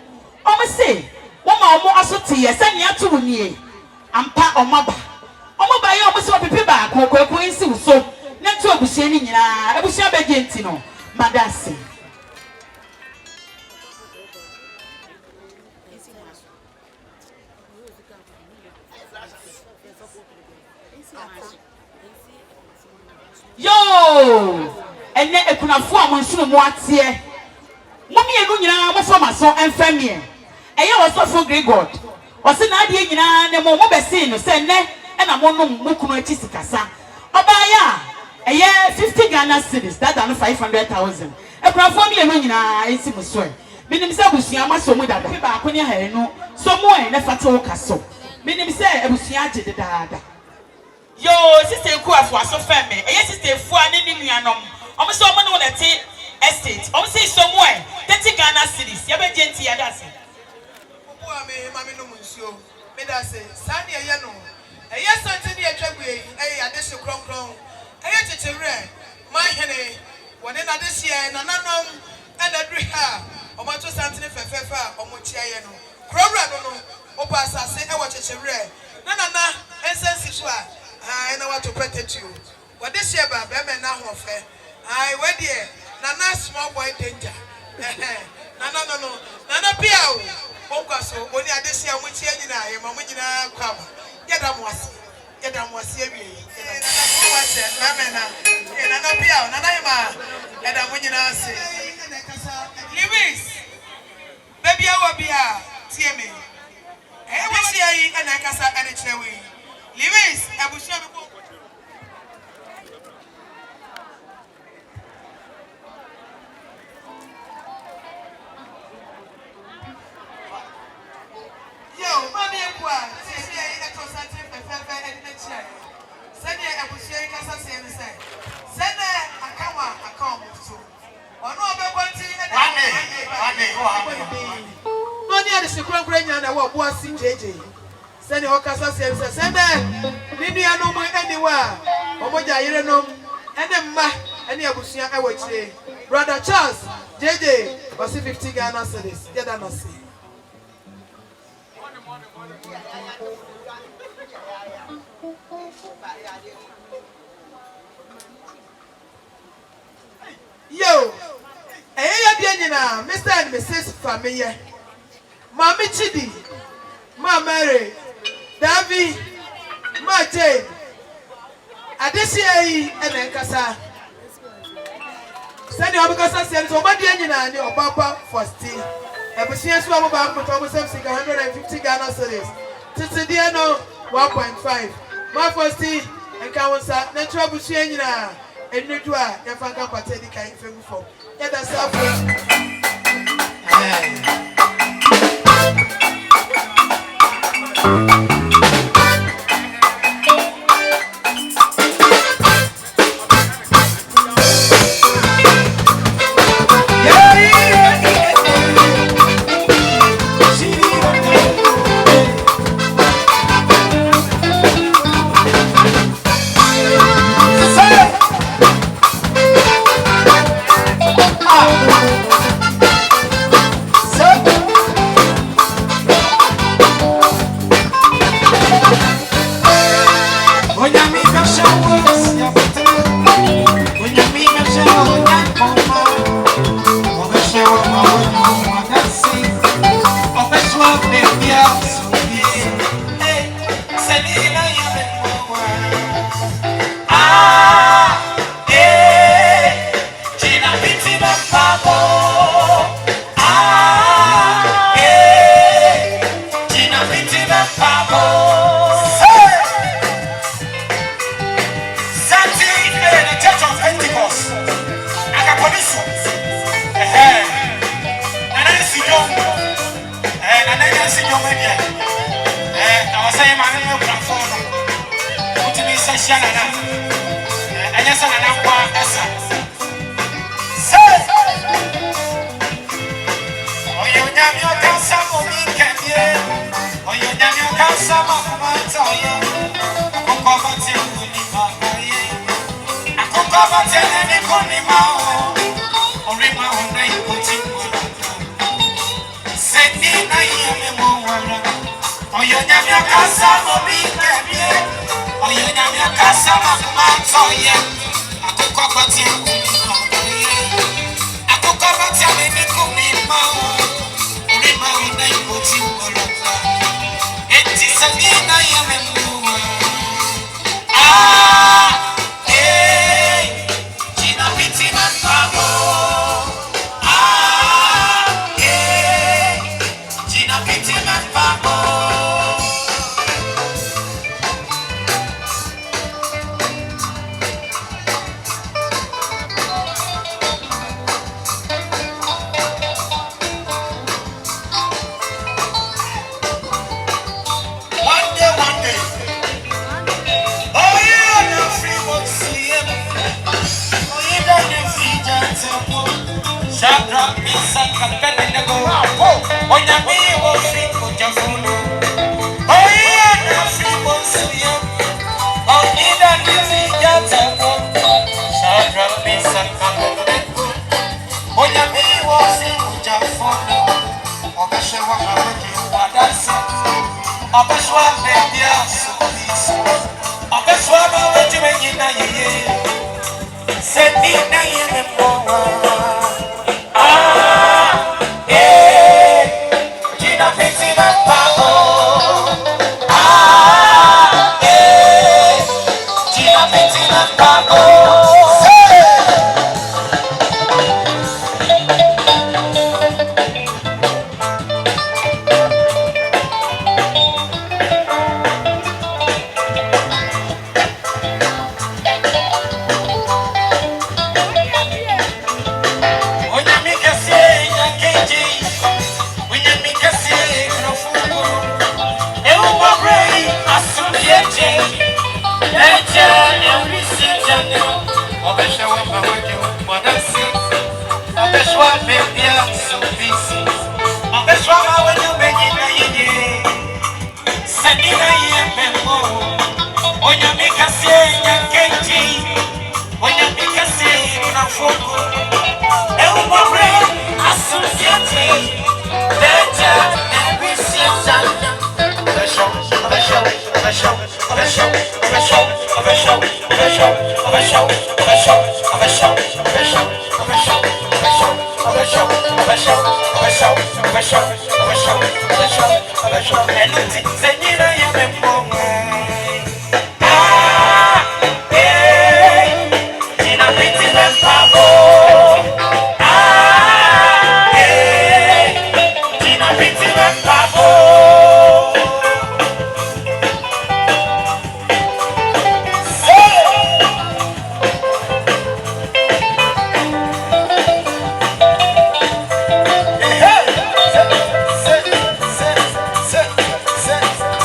o me se wo ma wo aso te ye se ne ato nie ampa omaba ye o mo se opipi ba ko ko nsi so na to obusie ni nyina ebusie be genti no madase yo ene ekunafo amonsuno mo atie momi enu nyina mo fama so enfamie eye wo so for great god o se na ade nyina ne mo be se no se ne na mo no mo kunu achi sikasa obaya eye 50 Ghana cedis that than 500,000 ekunafo mi enu nyina ensi mo so minim se abusua ma so mu dada ba ko ne ha enu so mo ne fate wo kaso minim se abusua age dada yo sister ku afo aso femme eye sister fu ani ni nuanom omo se omo no na ti estate omo se somewhere 30 Ghana cedis ya be genti ya dase obo ame mami no munsuo me dase sani eye no eye santi ni atwagu eye ade se kronkron eye chechewre ma hene woni na de sie na nanom na dru ha omo to santi ni fefefa omo chia ye no krowra no no obo asase e wo chechewre na ensensi so a I know what to protect you. What this year, Baba, now of her. I went here. Nana small boy danger. No. Nana Piao. Onkaso, only I this year, which year I am, Mamma Kama. Yadam was here. Nana Piao, Nana, and I'm winning us. Lewis, baby, I will be a TMA. I wish you and I can say anything. Lewis, I will show you. Yo, mommy, what? Say, I told something and next year. Send it, I will share Casa Say. Send it, I come to. Or no, but one thing, money at the secret brain and I will Obuasi JJ. Send your casa send Libya no more anywhere. Omoja Irenom and then Ma and Yabusia I would say. Brother Charles JJ was 50 Ghana cedis. Yada no see. Yo, Mr. and Mrs. Familia, Mommy Chidi, Ma Mary. Davi, Ma Jane, Adesi and Enkasa. Send your because I sent over the engine and your papa for steel. I was here swam about for almost 150 Ghana cedis. Titidiano 1.5. Ma for steel and Kawansa, natural Bushina, and Nudua, Yafanga Patedi Kain Film for. Yeah, that's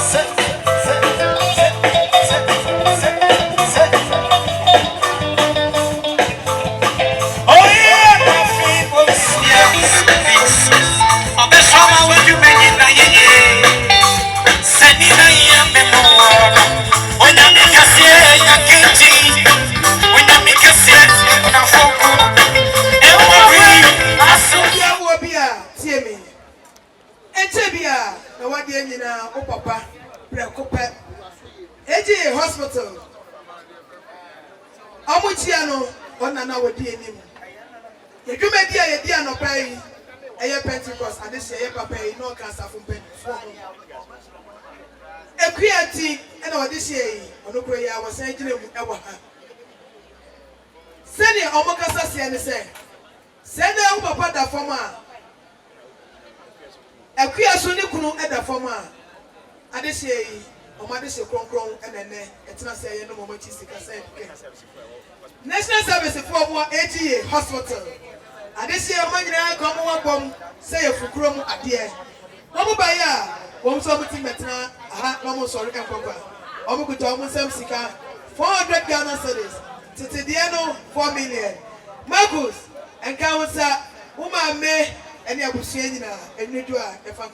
Set. Omuchiano, on an hour DNA. You do me dear, you dear no pay. A year Pentecost, and this year papa, no cancer from Penny. A creative, and all this year, on the prayer I was saying to them, send your Omakasa and say, send the papa da former. A creation at the former. And this year, Omadis Kron and then it's not saying no more. National Service for more 80 hospital. And this year, I'm come on bomb, say a Fukrum at the end. Omo Baya, Om Something Metna, no sorry, and Papa. Omukuta Omusam Sika, 400 Ghana cedis. Titidiano, 4 million. Marcus, and Kawasa, Uma May, and Yabusiana, and Nidua, if I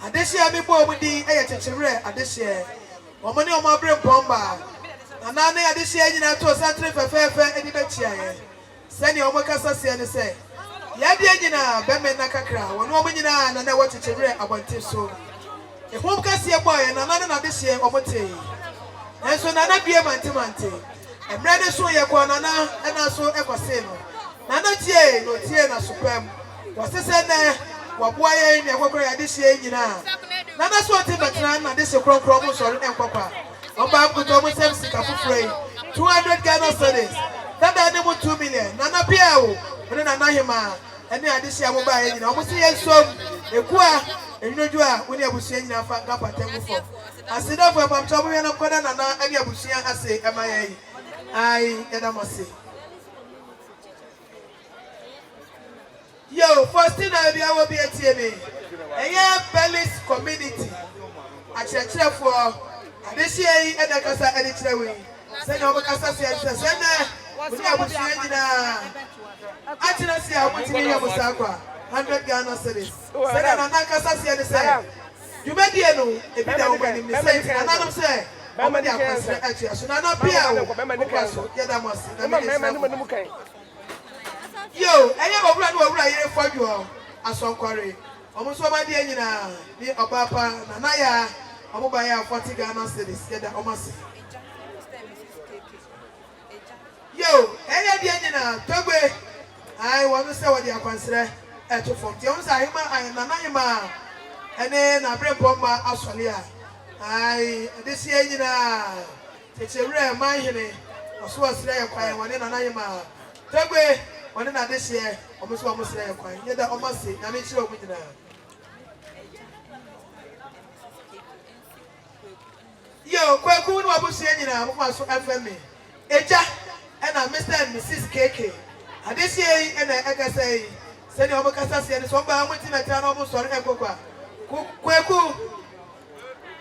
Adeshia mi bo mudi eye chechire adeshia. Omani omo bre mpomba. Anane adeshia nyina to santre fefefe eni bechia ye. Sani omo kasa se ne se. Yade nyina beme na kakra. Wono omo nyina na na wo chechire abonte so. Ehom kase ye boy na nane na adeshia omo te. Enso na na bie mante. Emre de so ye kwa na na so ekwase no. Na na tie no tie na supem. Wasese ne waboa ye ne kwakora ya de hye nyina na na so te betran na de hye kronkron mo sori enkwakwa oba buto mo sem sika fufure 200 Ghana cedis dada ne mo 2 million na na pia wo ne na na hema ene ade hye mo ba ye nyina mo se ye som ekua enyoju a woni abusia nyina fa ga patem fo asida fo pam chobo ye na koda na na ene abusia ase ema ye ai edamase. Yo, first thing I will be a TMA. A Bellis community. I shall cheer for this year and the Casa and it's away. Send over Casa send we have changed. I didn't see how much you have 100 Ghana cedis. Send another Casa and say, you may be a no, if you don't want him to say, and I don't say, I'm a dear actually. I should not be a yo, I am a brand of right for you. I saw quarry. Almost my dear, the Obapa, Nanaya, Obaya, 40 Ghana cedis, get the Obuasi. Yo, any dear, Tobe, I want to say what you are considered at 40. I am Nanayama, and then I bring Bomba Australia. I this year, it's a rare mine, or so was there, one in Nanayama. Tobe. When I this year, almost there, yet the Obuasi, I mean, sure with that. Yo, Kwaku, Obuasi, and I was FM. Eja, and I Mr. and Mrs. KK. I this year, and I can say, send your Obuasi and so by waiting at an almost on Equa. Kwaku,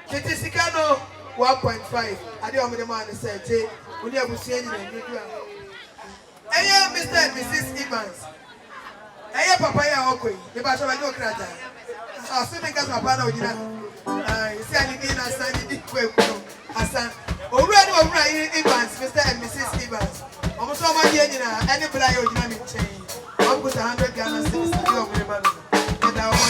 Chitisicano 1.5. I don't know the man said, when you have seen you. Hey, Mr. and Mrs. Evans. Hey, Papa, Anokye. The Bachelor of Crata. I'll see me as my partner. I said, I didn't understand it. Hassan. Already over Evans, Mr. and Mrs. Evans. Almost all my year, any player you dynamic change. I'll put 100 Ghana cedis to you over the money. And I want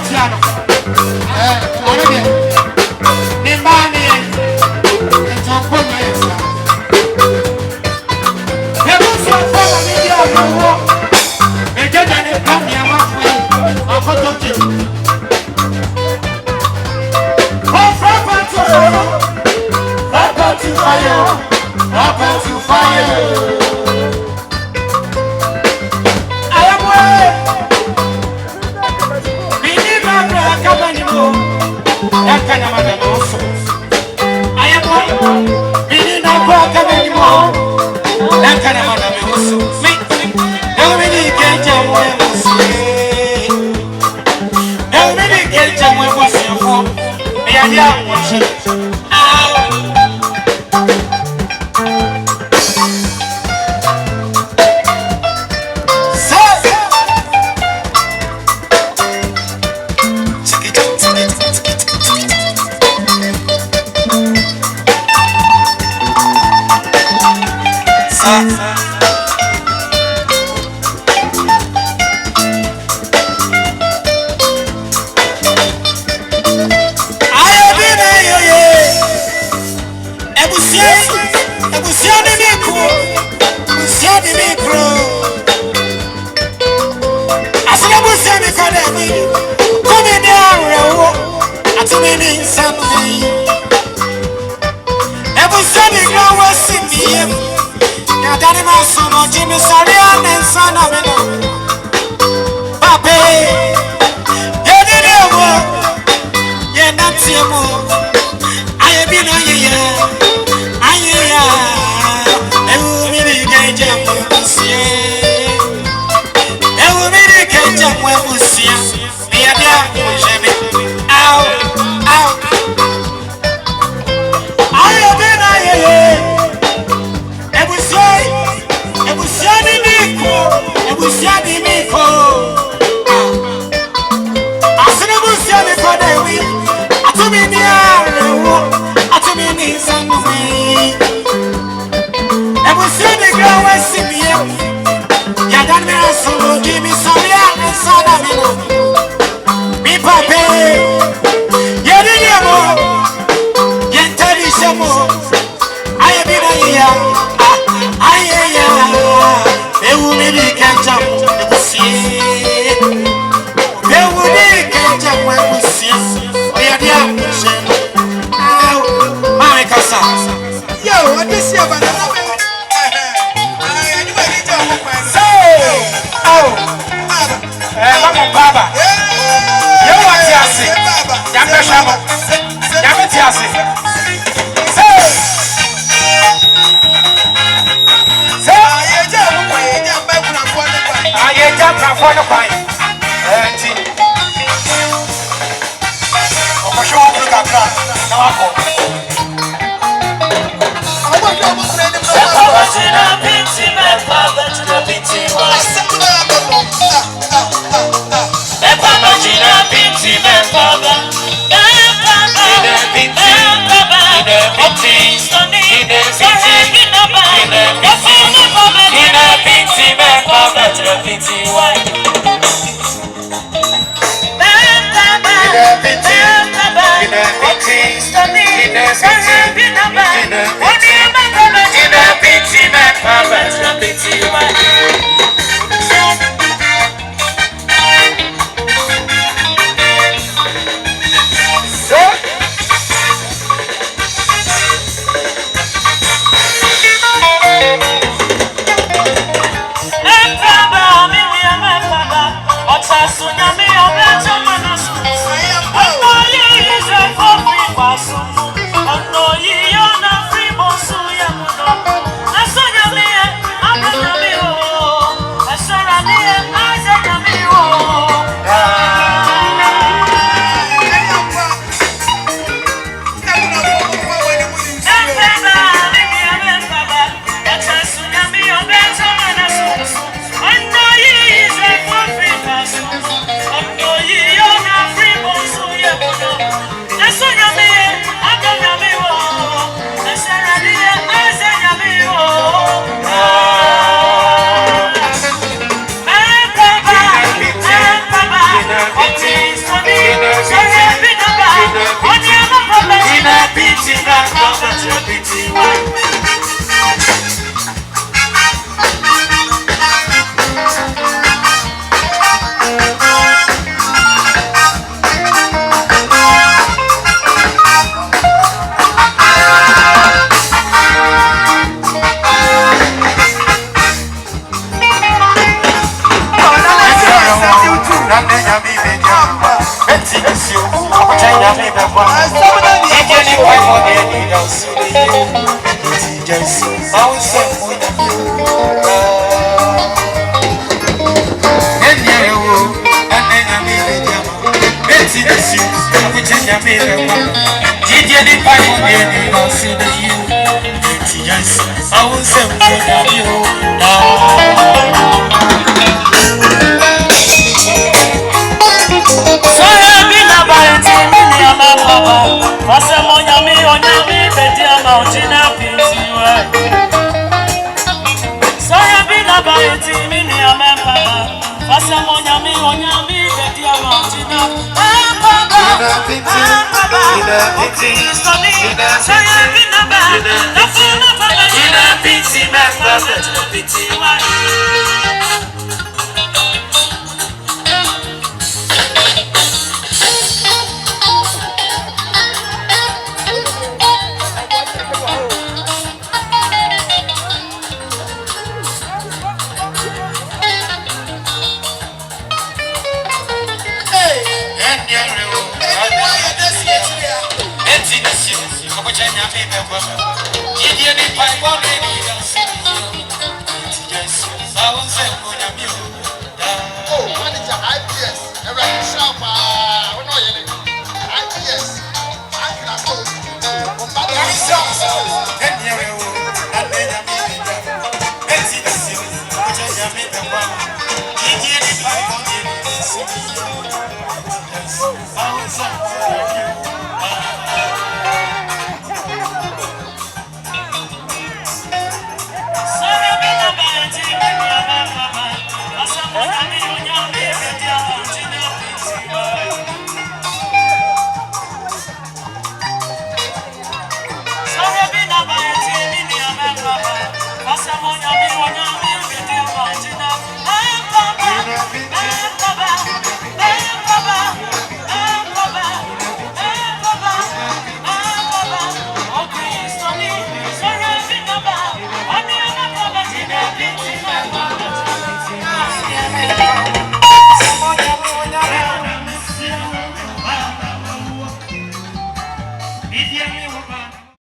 Tiano. Already. Nimbani. It's on Puma. Nebuso Puma Media. Megana Pamia Mafu. Akotoki. Oh, Papa to fire. Papa to fire. I am way. That kind of man also. I am one. Meaning I walk anymore. That kind of man also. Me. Nobody can tell where was it. Nobody can tell where was it for. Me and you watching. Free Gideon, if I want